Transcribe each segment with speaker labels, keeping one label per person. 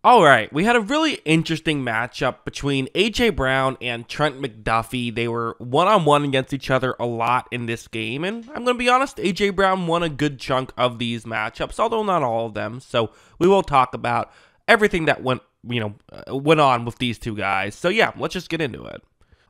Speaker 1: All right, we had a really interesting matchup between A.J. Brown and Trent McDuffie. They were one-on-one against each other a lot in this game, and I'm going to be honest, A.J. Brown won a good chunk of these matchups, although not all of them, so we will talk about everything that went on with these two guys. So yeah, let's just get into it.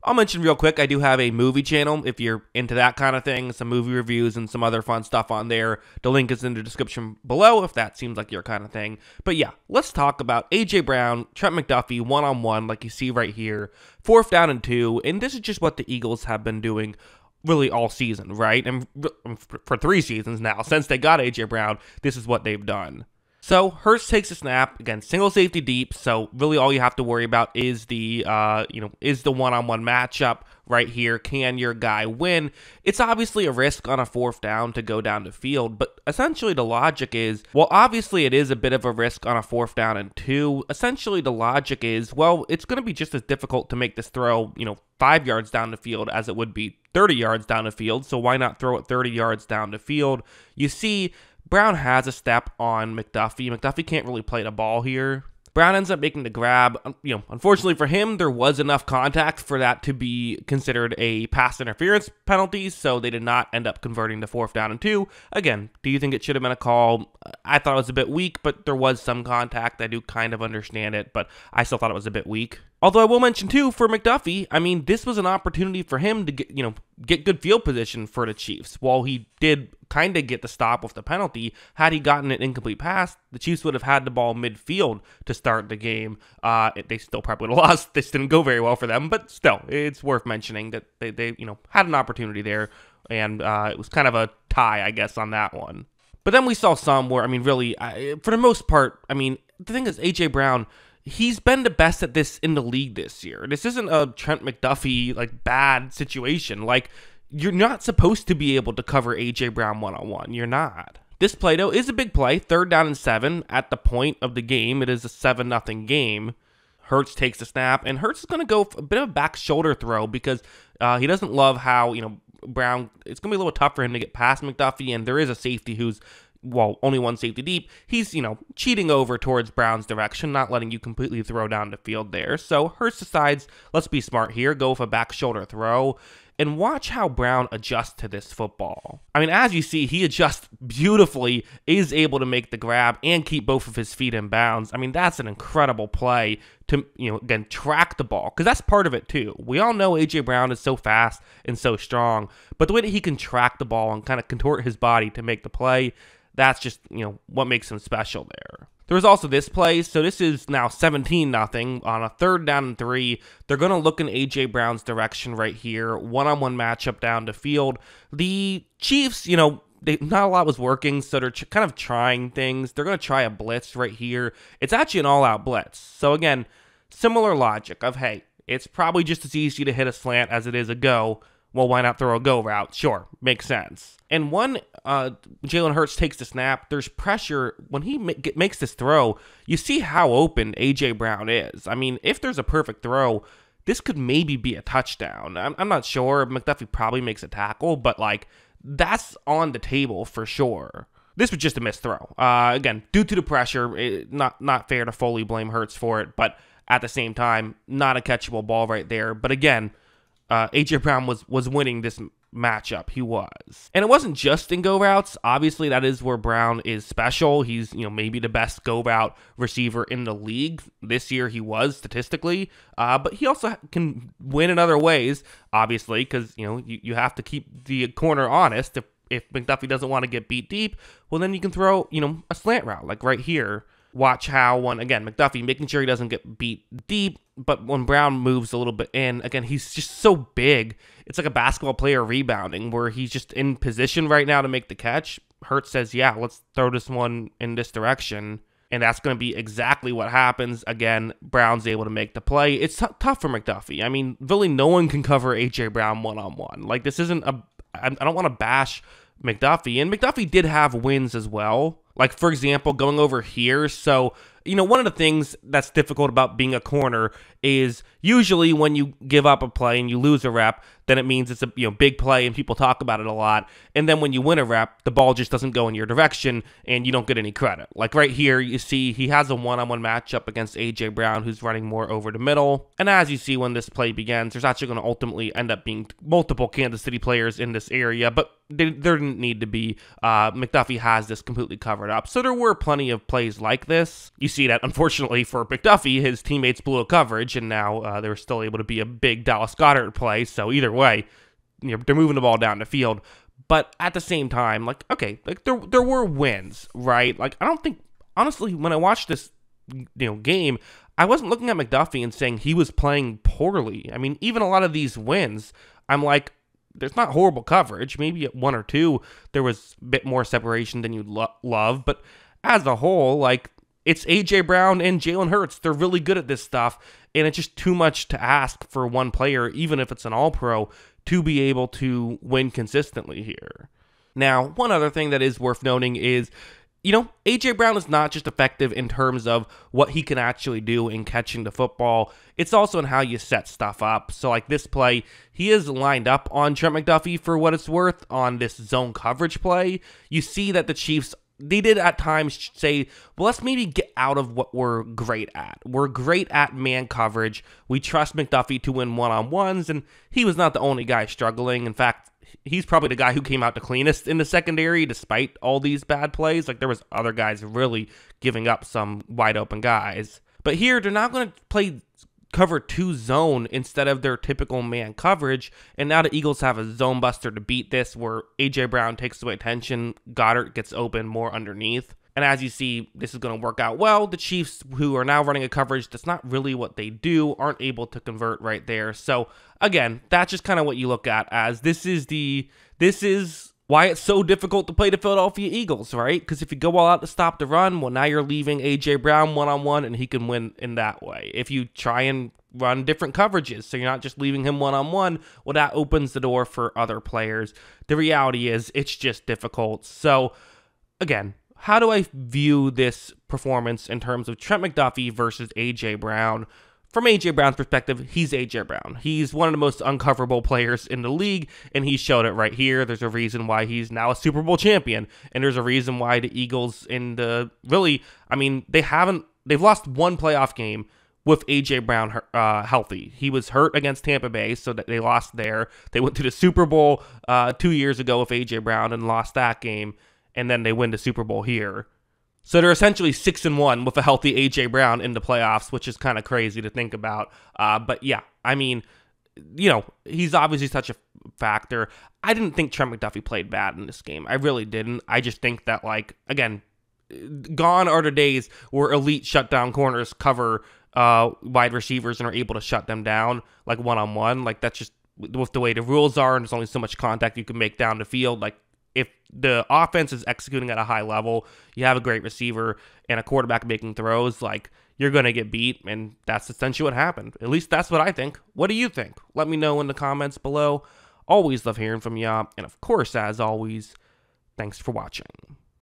Speaker 1: I'll mention real quick, I do have a movie channel if you're into that kind of thing, some movie reviews and some other fun stuff on there. The link is in the description below if that seems like your kind of thing. But yeah, let's talk about A.J. Brown, Trent McDuffie, one-on-one like you see right here. 4th down and 2, and this is just what the Eagles have been doing really all season, right? And for 3 seasons now, since they got A.J. Brown, this is what they've done. So Hurts takes a snap, again, single safety deep, so really all you have to worry about is the one-on-one matchup right here. Can your guy win? It's obviously a risk on a 4th down to go down the field, but essentially the logic is, well, obviously it is a bit of a risk on a 4th down and 2. Essentially the logic is, well, it's going to be just as difficult to make this throw, 5 yards down the field as it would be 30 yards down the field, so why not throw it 30 yards down the field? You see, Brown has a step on McDuffie. McDuffie can't really play the ball here. Brown ends up making the grab. Unfortunately for him, there was enough contact for that to be considered a pass interference penalty, so they did not end up converting to 4th down and 2. Again, do you think it should have been a call? I thought it was a bit weak, but there was some contact. I do kind of understand it, but I still thought it was a bit weak. Although I will mention too, for McDuffie, this was an opportunity for him to get good field position for the Chiefs. While he did kind of get the stop with the penalty, had he gotten an incomplete pass, the Chiefs would have had the ball midfield to start the game. They still probably would have lost. This didn't go very well for them, but still, it's worth mentioning that they had an opportunity there, and it was kind of a tie, I guess, on that one. But then we saw some where, really, for the most part, the thing is, A.J. Brown, he's been the best at this in the league this year. This isn't a Trent McDuffie, bad situation. You're not supposed to be able to cover A.J. Brown one-on-one. You're not. This play, though, is a big play. 3rd down and 7 at the point of the game. It is a 7-0 game. Hurts takes the snap, and Hurts is going to go a bit of a back shoulder throw because he doesn't love how, Brown, it's going to be a little tough for him to get past McDuffie, and there is a safety who's only one safety deep. He's, cheating over towards Brown's direction, not letting you completely throw down the field there. So Hurts decides, let's be smart here, go with a back shoulder throw, and watch how Brown adjusts to this football. As you see, he adjusts beautifully, is able to make the grab and keep both of his feet in bounds. That's an incredible play to, again, track the ball, because that's part of it too. We all know A.J. Brown is so fast and so strong, but the way that he can track the ball and kind of contort his body to make the play, that's just, what makes him special there. There was also this play, so this is now 17-0 on a 3rd down and 3. They're going to look in A.J. Brown's direction right here, one-on-one matchup down the field. The Chiefs, not a lot was working, so they're kind of trying things. They're going to try a blitz right here. It's actually an all-out blitz. So again, similar logic of, hey, it's probably just as easy to hit a slant as it is a go. Well, why not throw a go route? Sure, makes sense. And when Jalen Hurts takes the snap, there's pressure. When he makes this throw, you see how open A.J. Brown is. If there's a perfect throw, this could maybe be a touchdown. I'm not sure. McDuffie probably makes a tackle, but, that's on the table for sure. This was just a missed throw. Again, due to the pressure, not fair to fully blame Hurts for it, but at the same time, not a catchable ball right there. But again, A.J. Brown was winning this matchup. He was. And it wasn't just in go routes. Obviously, that is where Brown is special. He's, maybe the best go route receiver in the league. This year he was statistically. But he also can win in other ways, obviously, because, you have to keep the corner honest. If McDuffie doesn't want to get beat deep, well, then you can throw, a slant route, like right here. Watch how again, McDuffie making sure he doesn't get beat deep, but when Brown moves a little bit in, again, he's just so big. It's like a basketball player rebounding where he's just in position right now to make the catch. Hurts says, yeah, let's throw this one in this direction. And that's going to be exactly what happens. Again, Brown's able to make the play. It's tough for McDuffie. Really no one can cover A.J. Brown one-on-one. This isn't I don't want to bash McDuffie. And McDuffie did have wins as well. For example, going over here. So, one of the things that's difficult about being a corner is usually when you give up a play and you lose a rep, then it means it's a big play and people talk about it a lot. And then when you win a rep, the ball just doesn't go in your direction and you don't get any credit. Like right here, you see he has a one-on-one matchup against A.J. Brown, who's running more over the middle. And as you see when this play begins, there's actually going to ultimately end up being multiple Kansas City players in this area, but there didn't need to be. McDuffie has this completely covered up. So there were plenty of plays like this. You see that, unfortunately for McDuffie, his teammates blew a coverage, and now they were still able to be a big Dallas Goedert play. So either way, they're moving the ball down the field. But at the same time, like, okay, like there were wins, right? Like, I don't think, honestly, when I watched this game, I wasn't looking at McDuffie and saying he was playing poorly. I mean, even a lot of these wins, I'm like, there's not horrible coverage. Maybe at 1 or 2, there was a bit more separation than you'd love. But as a whole, like, it's A.J. Brown and Jalen Hurts. They're really good at this stuff. And it's just too much to ask for one player, even if it's an all-pro, to be able to win consistently here. Now, one other thing that is worth noting is, A.J. Brown is not just effective in terms of what he can actually do in catching the football. It's also in how you set stuff up. So like this play, he is lined up on Trent McDuffie for what it's worth on this zone coverage play. You see that the Chiefs, they did at times say, well, let's maybe get out of what we're great at. We're great at man coverage. We trust McDuffie to win one-on-ones, and he was not the only guy struggling. In fact, he's probably the guy who came out the cleanest in the secondary despite all these bad plays. Like, there was other guys really giving up some wide open guys. But here, they're not going to play cover 2 zone instead of their typical man coverage. And now the Eagles have a zone buster to beat this, where A.J. Brown takes away attention. Goedert gets open more underneath. And as you see, this is going to work out well. The Chiefs, who are now running a coverage that's not really what they do, aren't able to convert right there. So again, that's just kind of what you look at as this is why it's so difficult to play the Philadelphia Eagles, right? Because if you go all out to stop the run, well, now you're leaving A.J. Brown one-on-one, and he can win in that way. If you try and run different coverages, so you're not just leaving him one-on-one, well, that opens the door for other players. The reality is, it's just difficult. So again, how do I view this performance in terms of Trent McDuffie versus A.J. Brown? From A.J. Brown's perspective, he's A.J. Brown. He's one of the most uncoverable players in the league, and he showed it right here. There's a reason why he's now a Super Bowl champion, and there's a reason why the Eagles they've lost one playoff game with A.J. Brown healthy. He was hurt against Tampa Bay, so that they lost there. They went to the Super Bowl 2 years ago with A.J. Brown and lost that game, and then they win the Super Bowl here. So they're essentially 6-1 with a healthy A.J. Brown in the playoffs, which is kind of crazy to think about. But yeah, I mean, he's obviously such a factor. I didn't think Trent McDuffie played bad in this game. I really didn't. I just think that, like, again, gone are the days where elite shutdown corners cover wide receivers and are able to shut them down, like, one-on-one. Like, that's just with the way the rules are, and there's only so much contact you can make down the field. Like, if the offense is executing at a high level, you have a great receiver and a quarterback making throws, like, you're going to get beat, and that's essentially what happened. At least that's what I think. What do you think? Let me know in the comments below. Always love hearing from y'all, and of course, as always, thanks for watching.